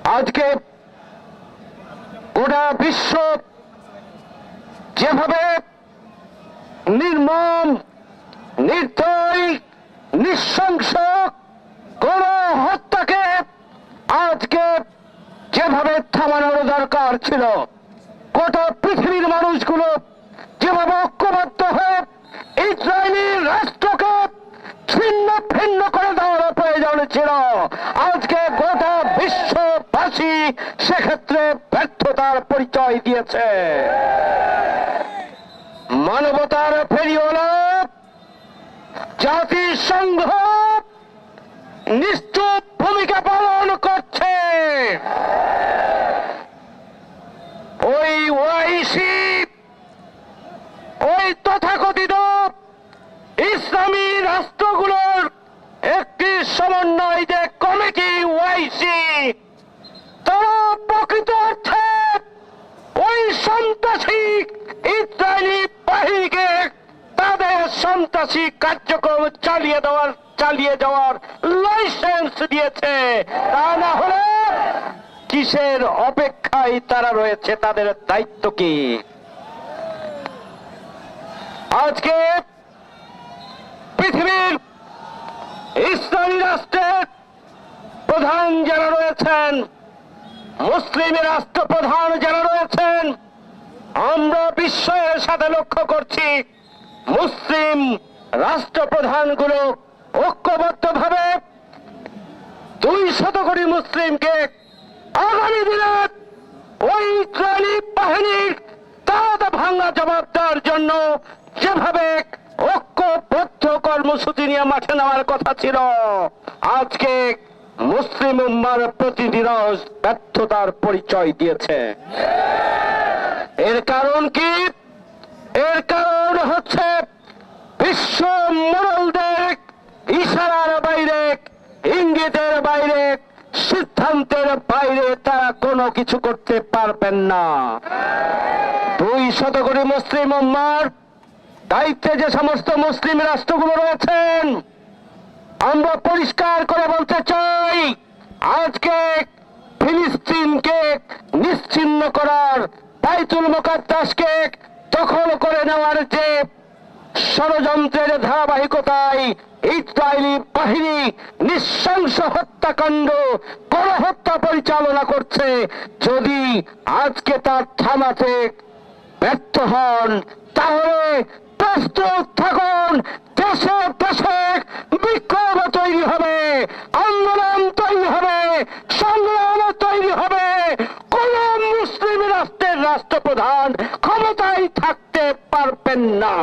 আজকে গোটা বিশ্ব যেভাবে নির্মম, নির্দয়, নৃশংস গণহত্যাকে আজকে যেভাবে থামানোর দরকার ছিল, গোটা পৃথিবীর মানুষগুলো যেভাবে ঐক্যবদ্ধ হয়ে ইসরায়েলি রাষ্ট্রকে ছিন্ন ভিন্ন করে দেওয়ার প্রয়োজন ছিল, আজকে গোটা বিশ্ববাসী সেক্ষেত্রে ব্যর্থতার পরিচয় দিয়েছে। মানবতার ফেরিওয়ালা জাতিসংঘ নিশ্চুপ ভূমিকা পালন করছে। ওই ওআইসি, ওই তথাকথিত ইসলামী রাষ্ট্রগুলোর একটি সমন্বয় যে কমিটি ওআইসি, তারা প্রকৃত অর্থে ওই সন্ত্রাসী ইসরায়েলি বাহিনীকে তাদের সন্ত্রাসী কার্যক্রম চালিয়ে যাওয়ার লাইসেন্স দিয়েছে। তা না হলে কিসের অপেক্ষায় তারা রয়েছে? তাদের দায়িত্ব কি? আজকে পৃথিবীর ইসলামী রাষ্ট্রের প্রধান যারা রয়েছেন, মুসলিম রাষ্ট্রপ্রধান যারা রয়েছেন, আমরা বিশ্বের সাথে লক্ষ্য করছি মুসলিম রাষ্ট্রপ্রধানগুলো ঐক্যবদ্ধভাবে 200 কোটি মুসলিমকে আগামী দিনে ওই ইসরায়েলি বাহিনীর তাড়া ভাঙা জবাব দেওয়ার জন্য যেভাবে ঐক্যবদ্ধ কর্মসূচি নিয়ে মাঠে নেওয়ার কথা ছিল, আজকে মুসলিম উম্মার প্রতিদিন ব্যর্থতার পরিচয় দিয়েছে। এর কারণ কি? এর কারণ হচ্ছে বিশ্ব মোড়লদের ইশারার বাইরে, ইঙ্গিতের বাইরে, সিদ্ধান্তের বাইরে তারা কোনো কিছু করতে পারবেন না। 200 কোটি মুসলিম উম্মার দায়িত্বে যে সমস্ত মুসলিম রাষ্ট্রগুলো রয়েছেন, আমরা পরিষ্কার করে বলতে চাই, আজকে ফিলিস্তিনকে নিশ্চিহ্ন করার, বাইতুল মুকাদ্দাসকে দখল করে নেওয়ার যে ষড়যন্ত্রের ধারাবাহিকতায় ইসরায়েলি বাহিনী নৃশংস হত্যাকাণ্ড, গণহত্যা পরিচালনা করছে, যদি আজকে তার থামাতে ব্যর্থ হন, তাহলে প্রস্তুত থাকুন, দেশে দেশে বিক্ষোভ তৈরি হবে, আন্দোলন তৈরি হবে, সংগ্রাম তৈরি হবে। কোন মুসলিম রাষ্ট্রের রাষ্ট্রপ্রধান ক্ষমতায় থাকতে পারবেন না।